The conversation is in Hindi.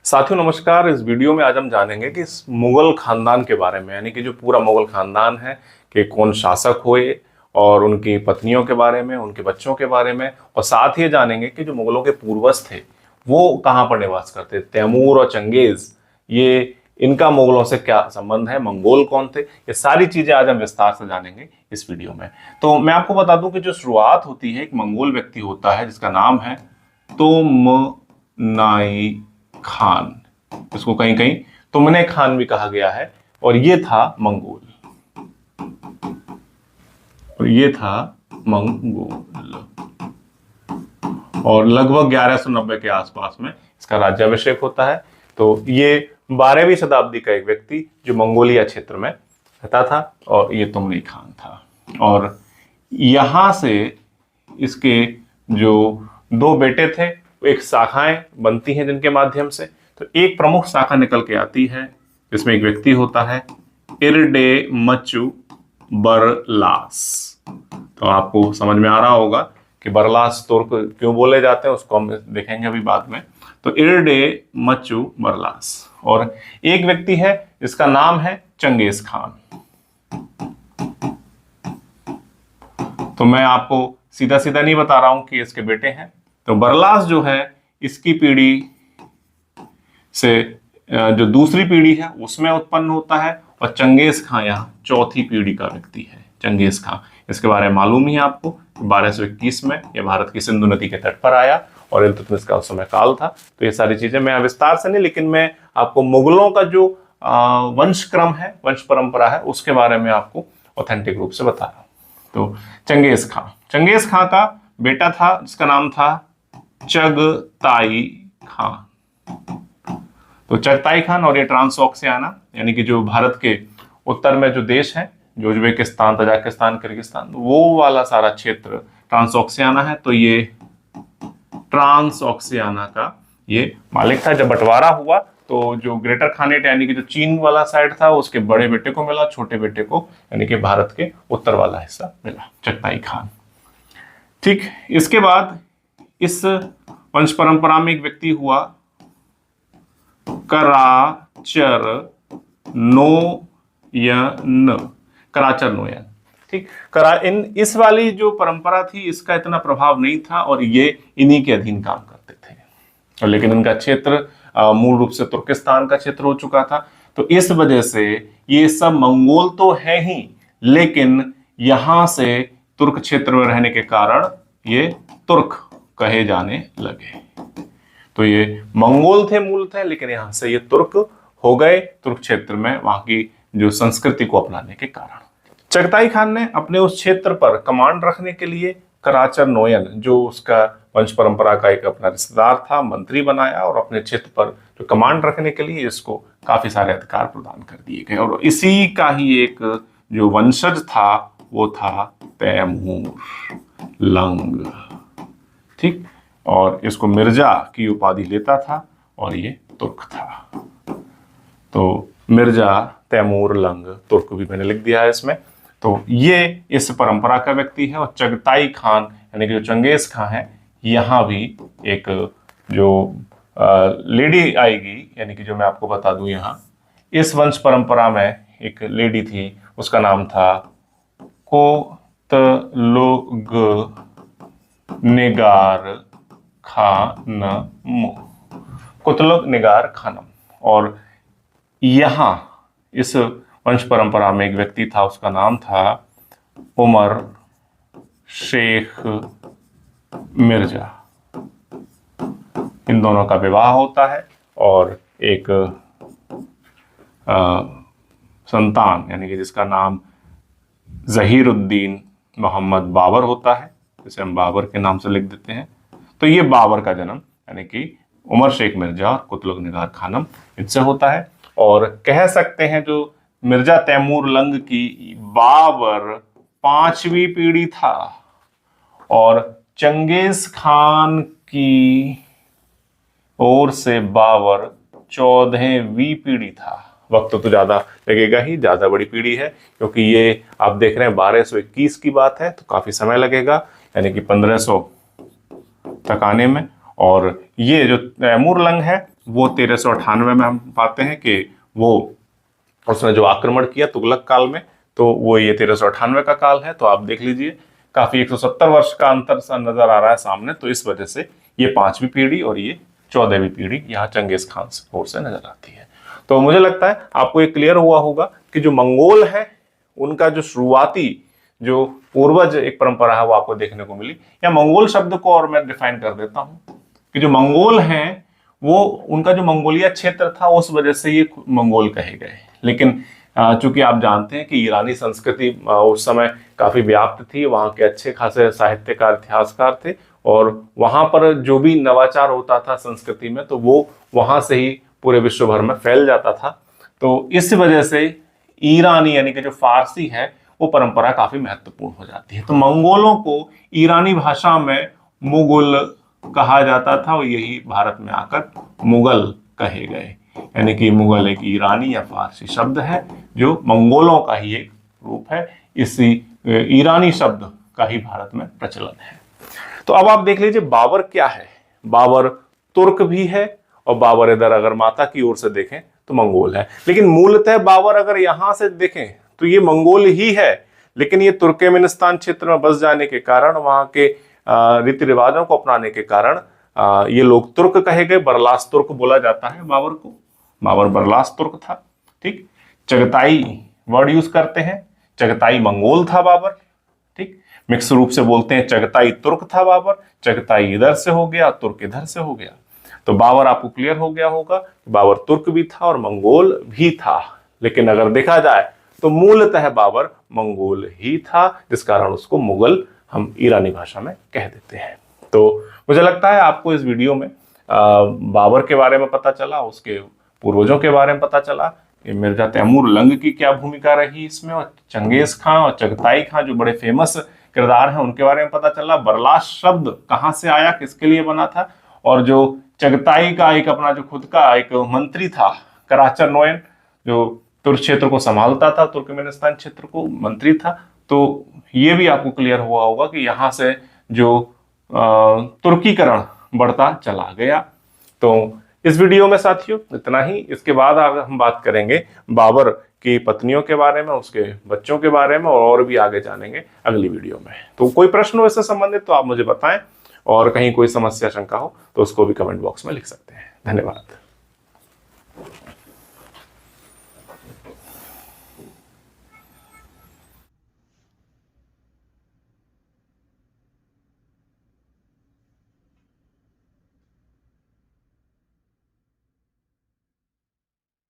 साथियों नमस्कार। इस वीडियो में आज हम जानेंगे कि इस मुगल खानदान के बारे में, यानी कि जो पूरा मुगल खानदान है कि कौन शासक हुए और उनकी पत्नियों के बारे में, उनके बच्चों के बारे में, और साथ ही जानेंगे कि जो मुगलों के पूर्वज थे वो कहाँ पर निवास करते। तैमूर और चंगेज, ये इनका मुगलों से क्या संबंध है, मंगोल कौन थे, ये सारी चीजें आज हम विस्तार से जानेंगे इस वीडियो में। तो मैं आपको बता दूं कि जो शुरुआत होती है, एक मंगोल व्यक्ति होता है जिसका नाम है तोमनाई खान। इसको कहीं कहीं तुमने खान भी कहा गया है। और ये था मंगोल, और लगभग 1190 के आसपास में इसका राज्याभिषेक होता है। तो ये 12वीं शताब्दी का एक व्यक्ति जो मंगोलिया क्षेत्र में रहता था, और ये तुमने खान था। और यहां से इसके जो दो बेटे थे, एक शाखाएं बनती हैं जिनके माध्यम से। तो एक प्रमुख शाखा निकल के आती है जिसमें एक व्यक्ति होता है इरडेमचु बरलास। तो आपको समझ में आ रहा होगा कि बरलास तुर्क क्यों बोले जाते हैं, उसको हम देखेंगे अभी बाद में। तो इरडेमचु बरलास। और एक व्यक्ति है जिसका नाम है चंगेज खान। तो मैं आपको सीधा सीधा नहीं बता रहा हूं कि इसके बेटे हैं। तो बरलास जो है, इसकी पीढ़ी से जो दूसरी पीढ़ी है उसमें उत्पन्न होता है, और चंगेज खां यहाँ चौथी पीढ़ी का व्यक्ति है। चंगेज खां, इसके बारे में मालूम ही है आपको। 1221 में यह भारत की सिंधु नदी के तट पर आया, और इल्तुतमिश का उस समय काल था। तो ये सारी चीजें मैं विस्तार से नहीं, लेकिन मैं आपको मुगलों का जो वंश क्रम है, वंश परंपरा है, उसके बारे में आपको ऑथेंटिक रूप से बता रहा हूं। तो चंगेज खां का बेटा था जिसका नाम था चगताई खान। तो चगताई खान, और ये ट्रांसऑक्सियाना, यानी कि जो भारत के उत्तर में जो देश है, जो उज्बेकिस्तान, तजाकिस्तान, किर्गिस्तान, वो वाला सारा क्षेत्र ट्रांसऑक्सियाना है। तो ये ट्रांसऑक्सियाना का ये मालिक था। जब बंटवारा हुआ तो जो ग्रेटर खानेट, यानी कि जो चीन वाला साइड था, उसके बड़े बेटे को मिला, छोटे बेटे को यानी कि भारत के उत्तर वाला हिस्सा मिला, चगताई खान। ठीक, इसके बाद इस वंश परंपरा में एक व्यक्ति हुआ कराचर नोयन। ठीक, इस वाली जो परंपरा थी, इसका इतना प्रभाव नहीं था, और ये इन्हीं के अधीन काम करते थे। लेकिन इनका क्षेत्र मूल रूप से तुर्किस्तान का क्षेत्र हो चुका था। तो इस वजह से ये सब मंगोल तो है ही, लेकिन यहां से तुर्क क्षेत्र में रहने के कारण ये तुर्क कहे जाने लगे। तो ये मंगोल थे मूलतः, लेकिन यहां से ये तुर्क हो गए, तुर्क क्षेत्र में वहां की जो संस्कृति को अपनाने के कारण। चगताई खान ने अपने उस क्षेत्र पर कमांड रखने के लिए कराचर नोयन, जो उसका वंश परंपरा का एक अपना रिश्तेदार था, मंत्री बनाया, और अपने क्षेत्र पर जो कमांड रखने के लिए इसको काफी सारे अधिकार प्रदान कर दिए गए। और इसी का ही एक जो वंशज था वो था तैमूर लंग। ठीक, और इसको मिर्जा की उपाधि लेता था, और ये तुर्क था। तो मिर्जा तैमूर लंग तुर्क भी मैंने लिख दिया है इसमें। तो ये इस परंपरा का व्यक्ति है। और चगताई खान, यानी कि जो चंगेज खां है, यहाँ भी एक जो लेडी आएगी, यानी कि जो मैं आपको बता दूं, यहाँ इस वंश परंपरा में एक लेडी थी, उसका नाम था कोतलुग निगार खानम। कुतलुग निगार खानम। और यहां इस वंश परंपरा में एक व्यक्ति था, उसका नाम था उमर शेख मिर्जा। इन दोनों का विवाह होता है, और एक संतान, यानी कि जिसका नाम जहीरुद्दीन मोहम्मद बाबर होता है, जिसे हम बाबर के नाम से लिख देते हैं। तो ये बाबर का जन्म, यानी कि उमर शेख मिर्जा और कुतलुग निगार खानम, इनसे होता है। और कह सकते हैं जो मिर्जा तैमूर लंग की बाबर 5वीं पीढ़ी था, और चंगेज खान की ओर से बाबर 14वीं पीढ़ी था। वक्त तो ज्यादा लगेगा ही, ज्यादा बड़ी पीढ़ी है, क्योंकि ये आप देख रहे हैं 1221 की बात है, तो काफी समय लगेगा, यानी कि 1500 तक आने में। और ये जो तैमूर लंग है वो 1398 में हम पाते हैं कि वो उसने जो आक्रमण किया तुगलक काल में, तो वो ये 1398 का काल है। तो आप देख लीजिए काफी 170 वर्ष का अंतर सा नजर आ रहा है सामने। तो इस वजह से ये 5वीं पीढ़ी और ये 14वीं पीढ़ी यहाँ चंगेज खान से नजर आती है। तो मुझे लगता है आपको ये क्लियर हुआ होगा कि जो मंगोल है उनका जो शुरुआती जो पूर्वज एक परंपरा है वो आपको देखने को मिली। या मंगोल शब्द को और मैं डिफाइन कर देता हूँ कि जो मंगोल हैं वो उनका जो मंगोलिया क्षेत्र था उस वजह से ये मंगोल कहे गए। लेकिन चूंकि आप जानते हैं कि ईरानी संस्कृति उस समय काफी व्याप्त थी, वहाँ के अच्छे खासे साहित्यकार इतिहासकार थे और वहाँ पर जो भी नवाचार होता था संस्कृति में तो वो वहाँ से ही पूरे विश्व भर में फैल जाता था। तो इस वजह से ईरानी यानी कि जो फारसी है वो परंपरा काफी महत्वपूर्ण हो जाती है। तो मंगोलों को ईरानी भाषा में मुगल कहा जाता था और यही भारत में आकर मुगल कहे गए। यानी कि मुगल एक ईरानी या फारसी शब्द है जो मंगोलों का ही एक रूप है। इसी ईरानी शब्द का ही भारत में प्रचलन है। तो अब आप देख लीजिए बाबर क्या है। बाबर तुर्क भी है और बाबर इधर अगर माता की ओर से देखें तो मंगोल है। लेकिन मूलतः बाबर अगर यहां से देखें तो ये मंगोल ही है, लेकिन ये तुर्कमेनिस्तान क्षेत्र में बस जाने के कारण, वहां के रीति रिवाजों को अपनाने के कारण ये लोग तुर्क कहे गए। बरलास तुर्क बोला जाता है बाबर को। बाबर बरलास तुर्क था। ठीक, चगताई वर्ड यूज करते हैं, चगताई मंगोल था बाबर। ठीक, मिक्स रूप से बोलते हैं चगताई तुर्क था बाबर, चगताई इधर से हो गया, तुर्क इधर से हो गया। तो बाबर आपको क्लियर हो गया होगा कि बाबर तुर्क भी था और मंगोल भी था। लेकिन अगर देखा जाए तो मूलतः बाबर मंगोल ही था, जिस कारण उसको मुगल हम ईरानी भाषा में कह देते हैं। तो मुझे लगता है आपको इस वीडियो में बाबर के बारे में पता चला, उसके पूर्वजों के बारे में पता चला कि मिर्जा तैमूर लंग की क्या भूमिका रही इसमें, और चंगेज खां और चगताई खां जो बड़े फेमस किरदार हैं उनके बारे में पता चला। बरलास शब्द कहाँ से आया, किसके लिए बना था, और जो चगताई का एक अपना जो खुद का एक मंत्री था कराचर नोयन, जो तुर्क क्षेत्र को संभालता था, तुर्कमेनिस्तान क्षेत्र को मंत्री था। तो ये भी आपको क्लियर हुआ होगा कि यहाँ से जो तुर्कीकरण बढ़ता चला गया। तो इस वीडियो में साथियों इतना ही। इसके बाद आगे हम बात करेंगे बाबर की पत्नियों के बारे में, उसके बच्चों के बारे में, और भी आगे जानेंगे अगली वीडियो में। तो कोई प्रश्न हो इससे संबंधित तो आप मुझे बताएं, और कहीं कोई समस्या शंका हो तो उसको भी कमेंट बॉक्स में लिख सकते हैं। धन्यवाद।